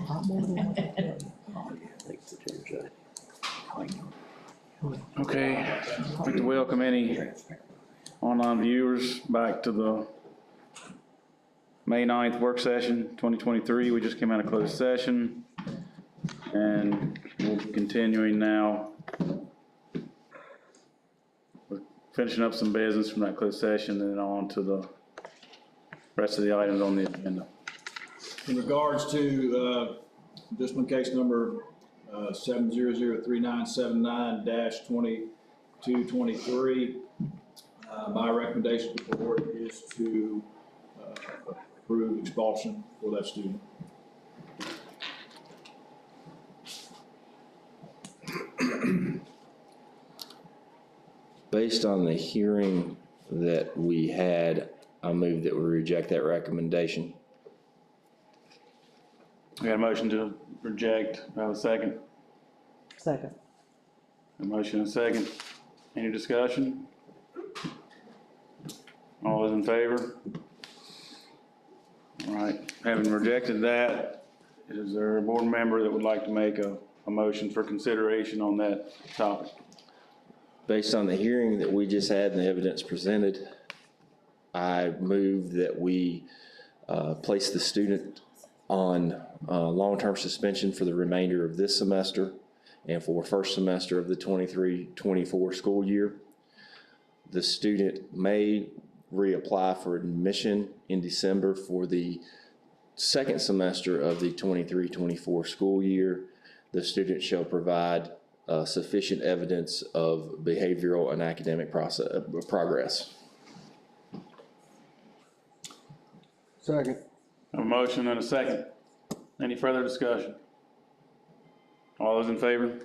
Okay, I'd like to welcome any online viewers back to the May 9th work session 2023. We just came out of closed session and we'll be continuing now. We're finishing up some business from that closed session and then on to the rest of the items on the agenda. In regards to discipline case number 7003979-2223, my recommendation to the board is to approve expulsion for that student. Based on the hearing that we had, I move that we reject that recommendation. We got a motion to reject. I have a second. Second. A motion and a second. Any discussion? All those in favor? All right, having rejected that, is there a board member that would like to make a motion for consideration on that topic? Based on the hearing that we just had and the evidence presented, I move that we place the student on long-term suspension for the remainder of this semester and for first semester of the 23-24 school year. The student may reapply for admission in December for the second semester of the 23-24 school year. The student shall provide sufficient evidence of behavioral and academic progress. Second. A motion and a second. Any further discussion? All those in favor?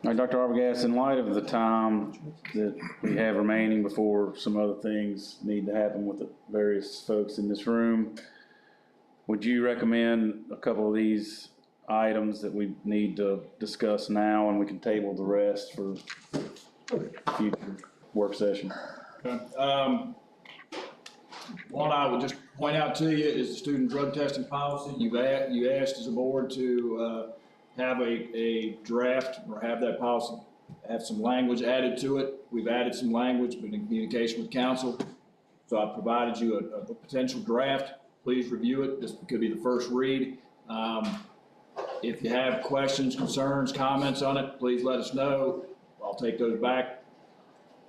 All right, Dr. Arbogast, in light of the time that we have remaining before some other things need to happen with the various folks in this room, would you recommend a couple of these items that we need to discuss now and we can table the rest for future work session? Okay. One I would just point out to you is the student drug testing policy. You asked as a board to have a draft or have that policy have some language added to it. We've added some language, been in communication with council. So I provided you a potential draft. Please review it. This could be the first read. If you have questions, concerns, comments on it, please let us know. I'll take those back,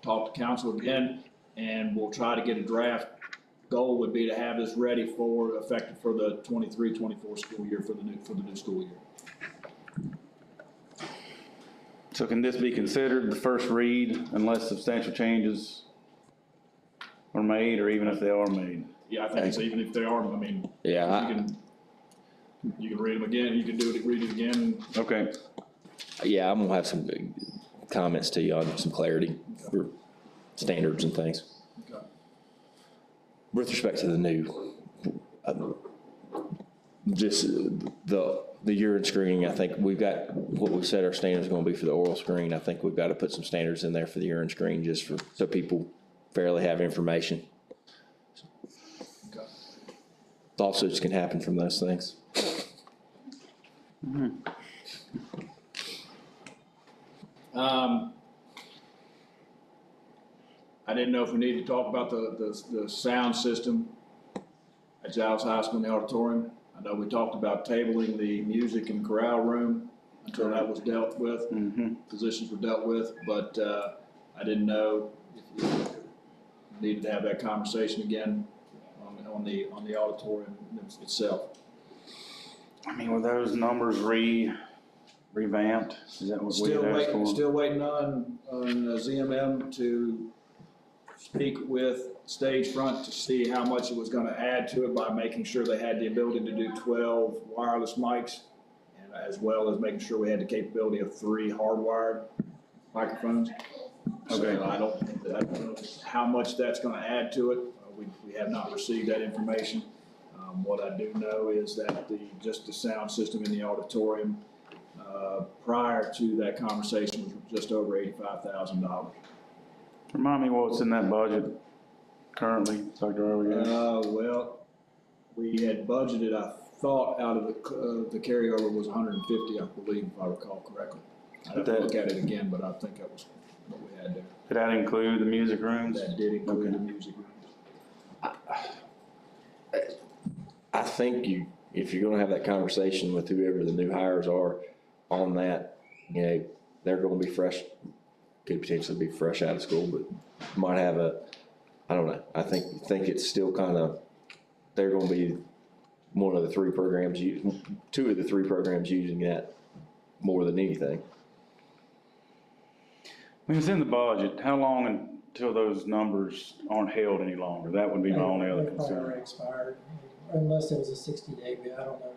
talk to council again, and we'll try to get a draft. Goal would be to have this ready for effective for the 23-24 school year for the new school year. So can this be considered the first read unless substantial changes are made, or even if they are made? Yeah, I think so. Even if they are, I mean, Yeah, you can read them again. You can read it again. Okay. yeah, I'm gonna have some comments to you on some clarity for standards and things. Okay. With respect to the new, just the urine screening, I think we've got what we said our standards are going to be for the oral screen. I think we've got to put some standards in there for the urine screen just for so people fairly have information. Okay. Lawsuits can happen from those things. Mm-hmm. I didn't know if we needed to talk about the sound system at Giles High School in the auditorium. I know we talked about tabling the music and chorale room until that was dealt with, positions were dealt with, but I didn't know if you needed to have that conversation again on the auditorium itself. I mean, were those numbers revamped? Is that what we had asked for? Still waiting on ZMM to speak with Stage Front to see how much it was going to add to it by making sure they had the ability to do 12 wireless mics, and as well as making sure we had the capability of 3 hardwired microphones. Okay. So I don't know how much that's going to add to it. We have not received that information. What I do know is that just the sound system in the auditorium prior to that conversation was just over $85,000. Remind me what's in that budget currently, Dr. Arbogast? Well, we had budgeted, I thought, out of the carryover was 150, I believe, if I recall correctly. I'd have to look at it again, but I think that was what we had there. Did that include the music rooms? That did include Okay. the music rooms. I think if you're gonna have that conversation with whoever the new hires are on that, you know, they're gonna be fresh, could potentially be fresh out of school, but might have I don't know, I think it's still kind of, they're gonna be one of the three programs, two of the three programs using that more than anything. I mean, it's in the budget. How long until those numbers aren't held any longer? That would be my only other They probably concern. already expired, unless it was a 60-day, but I don't know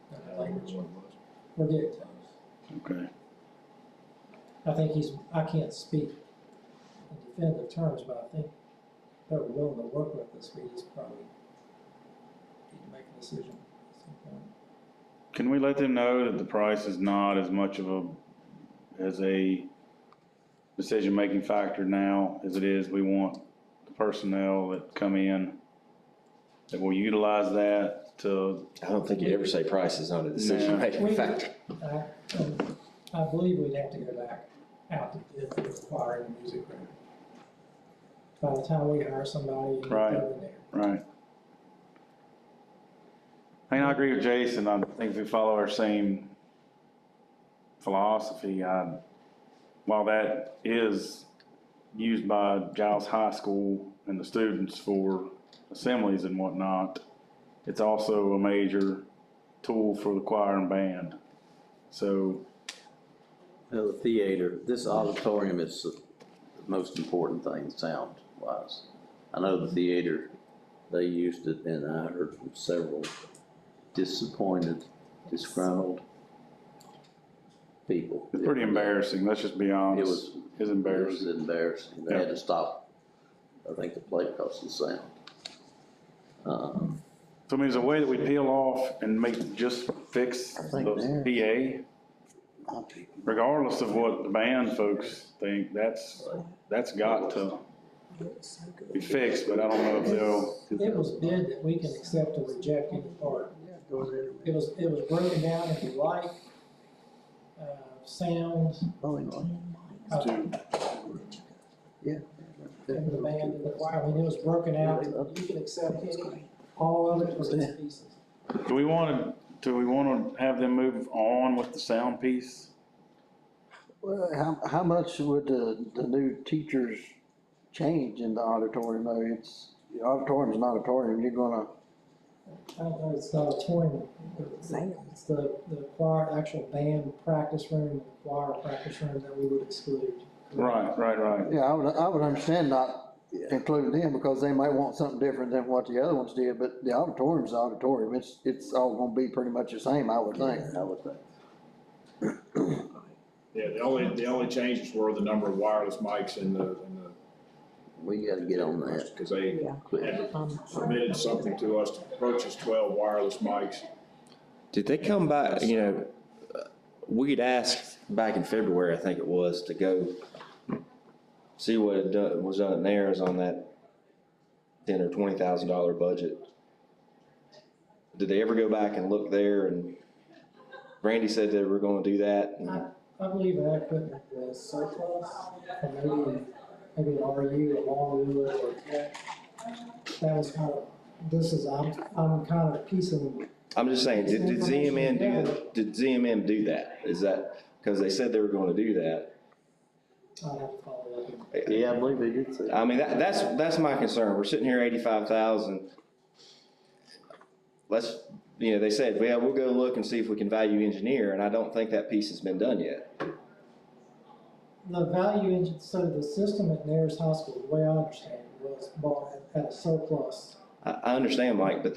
what the language. What it was. We're getting close. Okay. I think I can't speak in definitive terms, but I think they're willing to work with us. We just probably need to make a decision at some point. Can we let them know that the price is not as much of a decision-making factor now as it is? We want the personnel that come in, that will utilize that to, I don't think you ever say price is not a decision-making factor. I believe we'd have to go back out to bid for acquiring the music room. By the time we hire somebody and get Right. them in there. right. I mean, I agree with Jason. I think if we follow our same philosophy, while that is used by Giles High School and the students for assemblies and whatnot, it's also a major tool for the choir and band. So, Now, the theater, this auditorium is the most important thing, sound-wise. I know the theater, they used it, and I heard from several disappointed, disgruntled people. it's pretty embarrassing. Let's just be honest. It was It's embarrassing. embarrassing. They had to stop, I think, the play because of the sound. So I mean, is there a way that we peel off and fix think the PA? Regardless of what the band folks think, that's got to be fixed, but I don't know if they'll. It was bid that we can accept or reject any part. It was broken down into light, sound, Yeah. and the band and the choir. I mean, it was broken out. You can accept all of it or just pieces. Do we want to have them move on with the sound piece? Well, how much would the new teachers change in the auditorium though? The auditorium's an auditorium, you're gonna, I don't know, it's the auditorium, it's the choir, actual band practice room, and choir practice room that we would exclude. Right. yeah, I would understand not including them because they might want something different than what the other ones did, but the auditorium's the auditorium, it's all gonna be pretty much the same, I would think. Yeah, the only changes were the number of wireless mics in the. We gotta get on that. Because they had submitted something to us to purchase 12 wireless mics. Did they come back, you know, we'd asked back in February, I think it was, to go see what was done at theirs on that $10,000 or $20,000 budget. Did they ever go back and look there? And Randy said they were gonna do that. And I believe that equipment was surplus, or maybe an RU, a long ruler, or tech. That was kind of, I'm kind of piecing. I'm just saying, did ZMM do that? Is that, because they said they were gonna do that. I'll have to follow up. Yeah, I believe they did say. I mean, that's my concern. We're sitting here 85,000. They said, well, we'll go look and see if we can value engineer, and I don't think that piece has been done yet. The value engine, so the system at Nares High School, the way I understand it, was bought at a surplus. I understand, Mike, but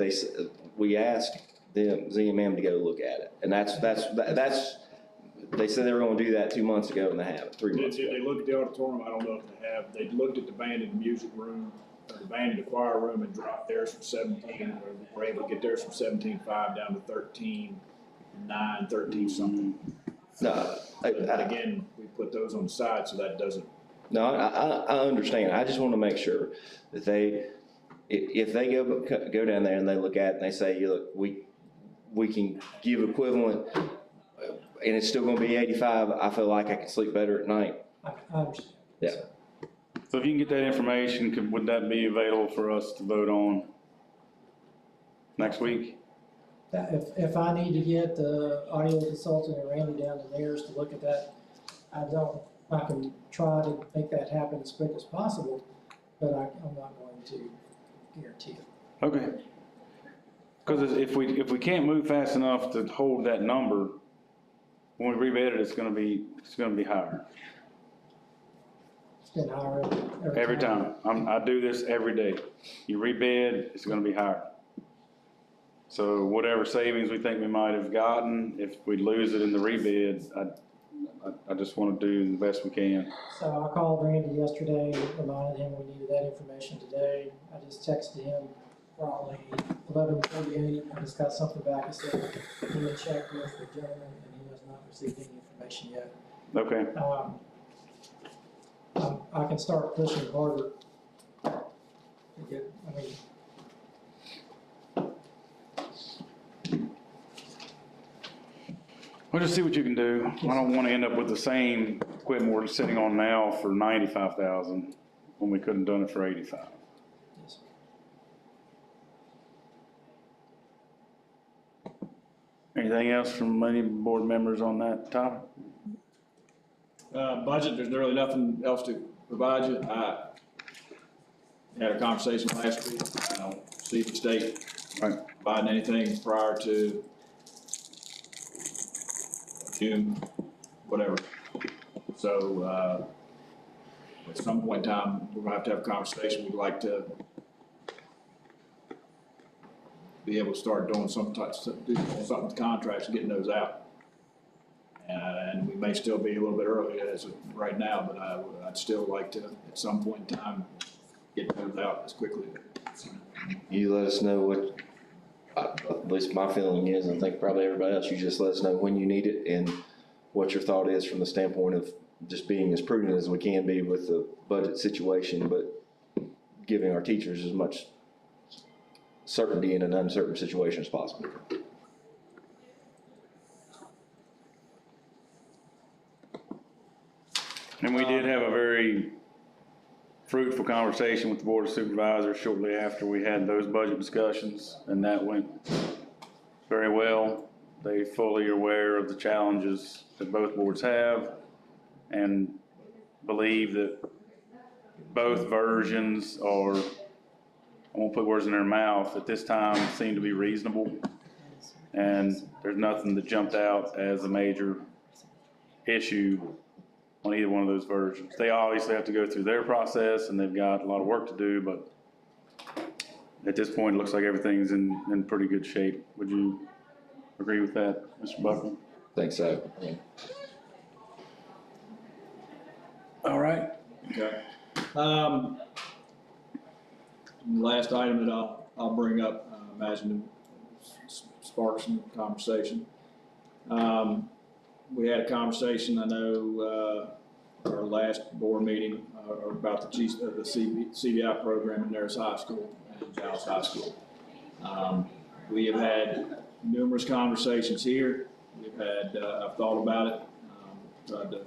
we asked them, ZMM, to go look at it, and that's, they said they were gonna do that 2 months ago, and they haven't, 3 months Did ago. they look at the auditorium? I don't know if they have. They looked at the band in the music room, or the band in the choir room, and dropped theirs from 17, or were able to get theirs from 17.5 down to 13.9, 13 something. No, But again, we put those on the side, so that doesn't. No, I understand. I just want to make sure that if they go down there and they look at it and they say, you look, we can give equivalent, and it's still gonna be 85, I feel like I can sleep better at night. I understand. Yeah. So if you can get that information, would that be available for us to vote on next week? If I need to get the audio consultant and Randy down to theirs to look at that, I can try to make that happen as quick as possible, but I'm not going to guarantee it. Okay. Because if we can't move fast enough to hold that number, when we rebid it, it's gonna be higher. It's been higher Every time. I do this every day. You rebid, it's gonna be higher. So whatever savings we think we might have gotten, if we lose it in the rebid, I just wanna do the best we can. So I called Randy yesterday, reminded him we needed that information today. I just texted him probably 11:48. I just got something back. He said he had checked with the gentleman and he has not received any information yet. Okay. I can start pushing harder to get, Well, just see what you can do. I don't wanna end up with the same equipment we're sitting on now for 95,000 when we couldn't done it for 85. yes. Anything else from any board members on that topic? Budget, there's really nothing else to provide you. I had a conversation last week. I don't see the state Right. providing anything prior to June, whatever. So, at some point in time, we're gonna have a conversation. We'd like to be able to start doing something with contracts, getting those out. And we may still be a little bit early as of right now, but I'd still like to, at some point in time, get those out as quickly. You let us know what, at least my feeling is, and I think probably everybody else, you just let us know when you need it and what your thought is from the standpoint of just being as prudent as we can be with the budget situation, but giving our teachers as much certainty in an uncertain situation as possible. And we did have a very fruitful conversation with the Board of Supervisors shortly after we had those budget discussions, and that went very well. They fully aware of the challenges that both boards have and believe that both versions are, I won't put words in their mouth, at this time seem to be reasonable. And there's nothing that jumped out as a major issue on either one of those versions. They obviously have to go through their process and they've got a lot of work to do, but at this point, it looks like everything's in pretty good shape. Would you agree with that, Mr. Buckland? Think so. Yeah. All right. Okay. Last item that I'll bring up, imagine it sparks some conversation. We had a conversation, I know, our last board meeting, about the CBI program in Neris High School and Giles High School. We have had numerous conversations here. We've had, I've thought about it, tried to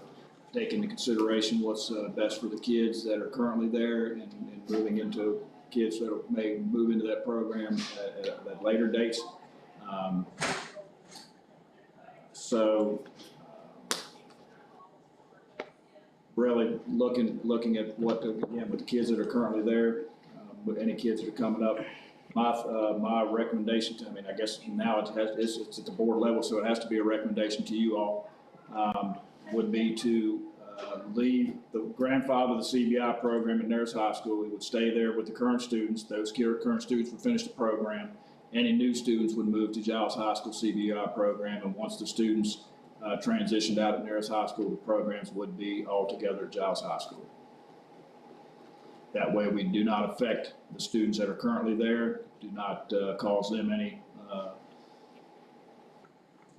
take into consideration what's best for the kids that are currently there and moving into kids that may move into that program at later dates. Really looking at what with the kids that are currently there, with any kids that are coming up. My recommendation to, I mean, I guess now it's at the board level, so it has to be a recommendation to you all, would be to leave the grandfather of the CBI program at Neris High School. We would stay there with the current students. Those current students would finish the program. Any new students would move to Giles High School CBI program, and once the students transitioned out at Neris High School, the programs would be all together at Giles High School. That way we do not affect the students that are currently there, do not cause them any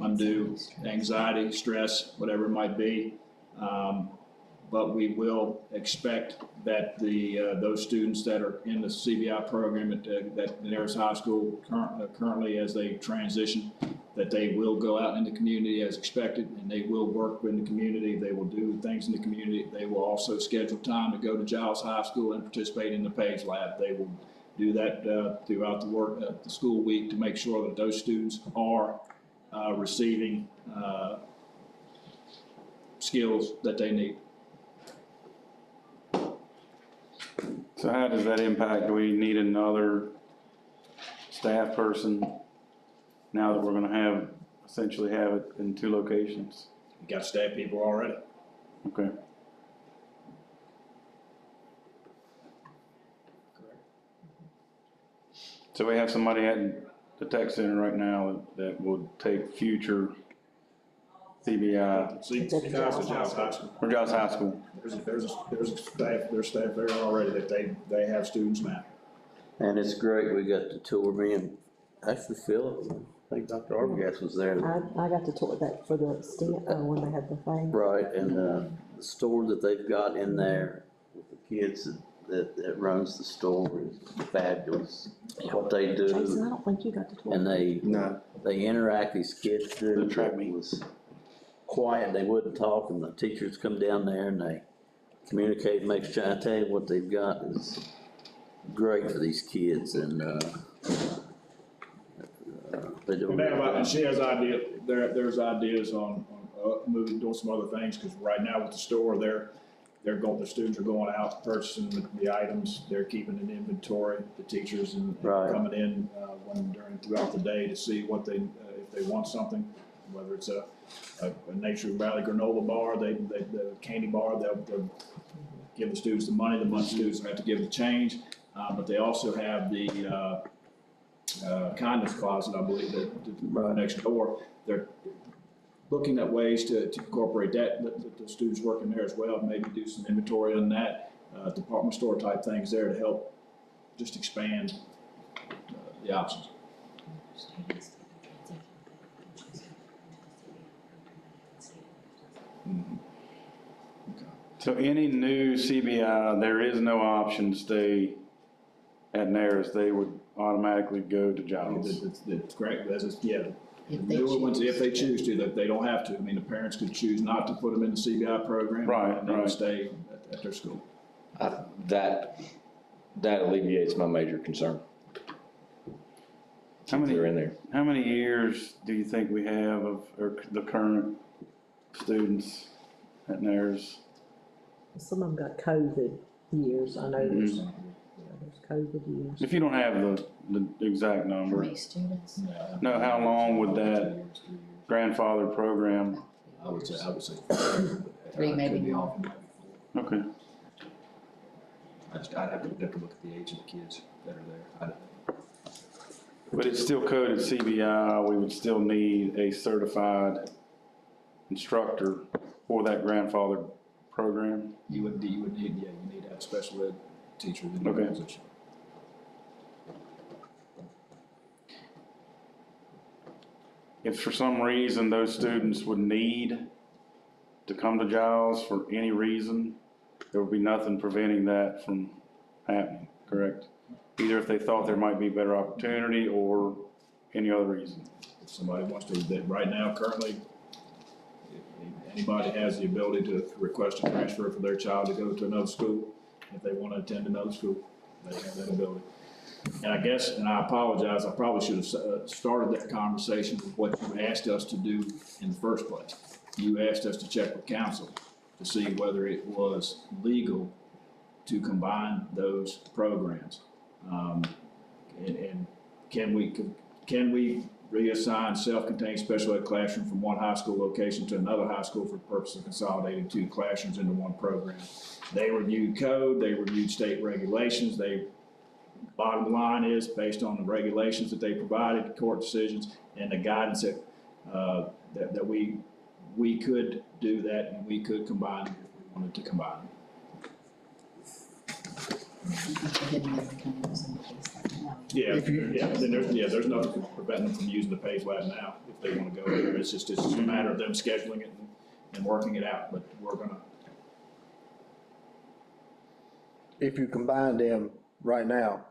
undue anxiety, stress, whatever it might be. but we will expect that those students that are in the CBI program that Daenerys High School currently as they transition, that they will go out in the community as expected, and they will work in the community. They will do things in the community. They will also schedule time to go to Giles High School and participate in the PAGE Lab. They will do that throughout the school week to make sure that those students are receiving skills that they need. So how does that impact? Do we need another staff person now that we're gonna essentially have it in 2 locations? We got staff people already. Okay. So we have somebody at the tech center right now that would take future CBI, See, guys at Giles High School. or Giles High School. There's staff there already that they have students now. And it's great, we got to tour, me and actually Philip, I think Dr. Arbogast was there. I got to tour that for the stand, when they had the thing. Right, and the store that they've got in there with the kids that runs the store is fabulous. What they Jason, I do, don't think you got to tour. and No. they interact, these kids do. They track me. It was quiet, they wouldn't talk, and the teachers come down there and they communicate, make sure, I tell you what they've got is great for these kids, and, they do. And she has there's ideas on moving, doing some other things, because right now with the store, the students are going out purchasing the items, they're keeping an inventory, the teachers and Right. coming in, throughout the day to see what if they want something, whether it's a Nature Valley granola bar, the candy bar, they'll give the students the money, the students have to give the change, but they also have the, kindness closet, I believe, that next door. They're looking at ways to incorporate that, let the students working there as well, maybe do some inventory on that, department store type things there to help just expand the options. So any new CBI, there is no option to stay at Naris. They would automatically go to Giles. That's correct, yeah. If The they newer ones, choose. if they choose to, that they don't have to. I mean, the parents could choose not to put them in the CBI program. Right, And they would right. stay at their school. That alleviates my major concern. How many- They're in there. How many years do you think we have of the current students at Naris? Some of them got COVID years, I know there's COVID years. If you don't have the exact How number, many students? no, how long would that grandfather program? I would say. 3, maybe Could be more. off. Okay, I'd have to look at the age of the kids that are there. but it's still coded CBI. We would still need a certified instructor for that grandfather program. You would need, you need to have special ed teachers in your Okay. position. If for some reason those students would need to come to Giles for any reason, there would be nothing preventing that from happening, correct? Either if they thought there might be better opportunity or any other reason. If somebody wants to, that right now, currently, if anybody has the ability to request a transfer for their child to go to another school, if they want to attend another school, they have that ability. And I guess, and I apologize, I probably should have started that conversation with what you asked us to do in the first place. You asked us to check with council to see whether it was legal to combine those programs. And can we reassign self-contained special ed classroom from one high school location to another high school for the purpose of consolidating 2 classrooms into one program? They reviewed code, they reviewed state regulations, bottom line is, based on the regulations that they provided, court decisions, and the guidance that we could do that, and we could combine them if we wanted to combine them. Yeah, then there's nothing preventing them from using the PAGE Lab now, if they wanna go there. It's just a matter of them scheduling it and working it out, but we're gonna if you combine them right now,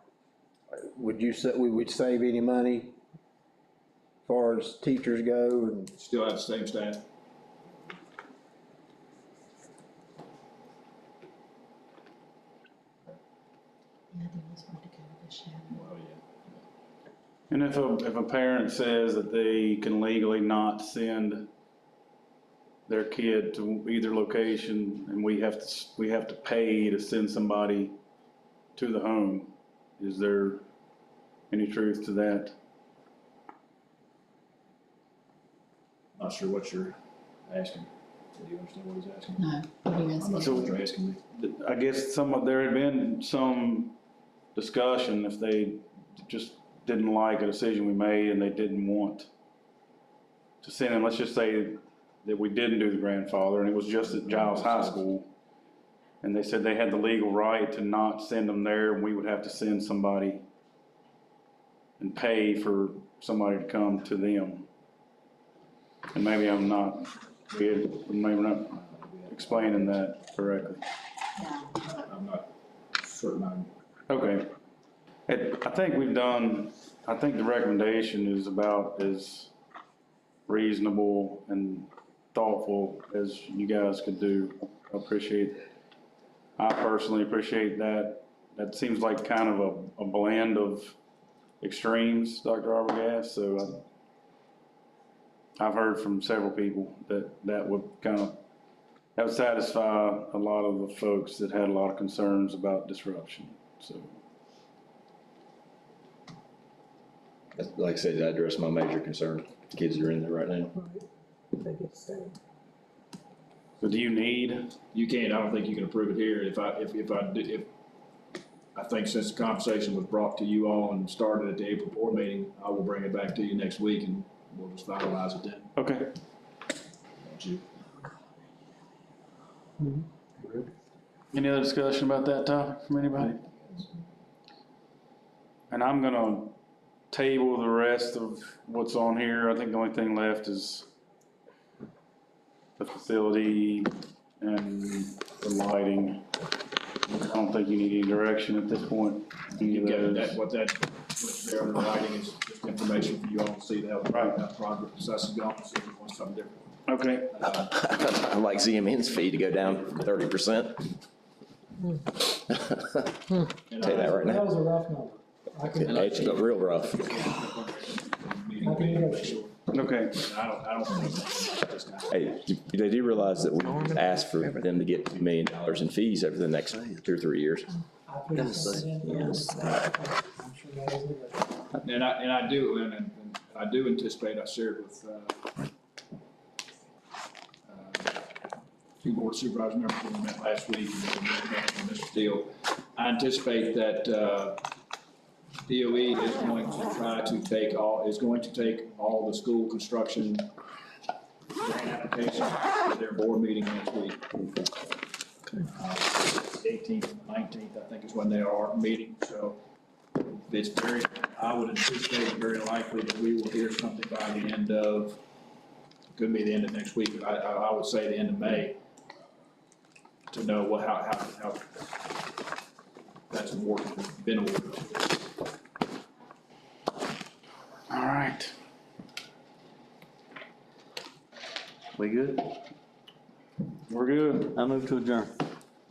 would you say, we would save any money as far as teachers go and? Still have the same staff. Yeah, they always want to go to the shadow. Well, yeah. And if a parent says that they can legally not send their kid to either location, and we have to pay to send somebody to the home, is there any truth to that? Not sure what you're asking. Do you understand what he's asking? No, what are you I'm not asking? sure what you're asking me. I guess there had been some discussion if they just didn't like a decision we made and they didn't want to send them, let's just say that we didn't do the grandfather and it was just at Giles High School. And they said they had the legal right to not send them there, and we would have to send somebody and pay for somebody to come to them. And maybe I'm not, maybe we're not explaining that correctly. I'm not certain I'm. Okay. I think I think the recommendation is about as reasonable and thoughtful as you guys could do. I personally appreciate that. That seems like kind of a blend of extremes, Dr. Arbogast, so I've heard from several people that would satisfy a lot of the folks that had a lot of concerns about disruption, so. Like I said, that addressed my major concern. The kids are in there right now. They get stayed. So do you need, You can't, I don't think you can approve it here. If I think since the conversation was brought to you all and started at the April board meeting, I will bring it back to you next week and we'll just finalize it then. okay. Won't you? Any other discussion about that topic from anybody? And I'm gonna table the rest of what's on here. I think the only thing left is the facility and the lighting. I don't think you need any direction at this point. Any of Get those. what's there on the writing is just information for you all to see how that progress is going, see if you want something different. Okay, I'd like ZMN's fee to go down 30%. Tell you that right That now. was a rough number. I can, It's got real rough. I can negotiate. okay. I don't think this time. Hey, they do realize that we asked for them to get $2 million in fees over the next 2 or 3 years. I put something in. Yes. I'm sure that is it. And I do anticipate, I shared with, two board supervisors members when we met last week, and Mr. Steele. I anticipate that, DOE is going to take all the school construction grant applications to their board meeting next week. 18th and 19th, I think is when they are meeting, so I would anticipate very likely that we will hear something by the end of, could be the end of next week, but I would say the end of May to know how that's been awarded. All right. We good? We're good. I move to adjourn.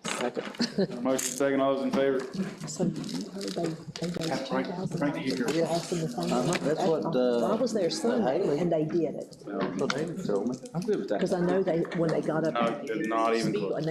Second. Motion second, all those in favor? So, they raised Frank, you here. $2,000 in the fund. That's what, I was there Sunday, Haley. and they did it, That's what David told me. I'm good with that. because I know when they got up. No, not even speak- close. and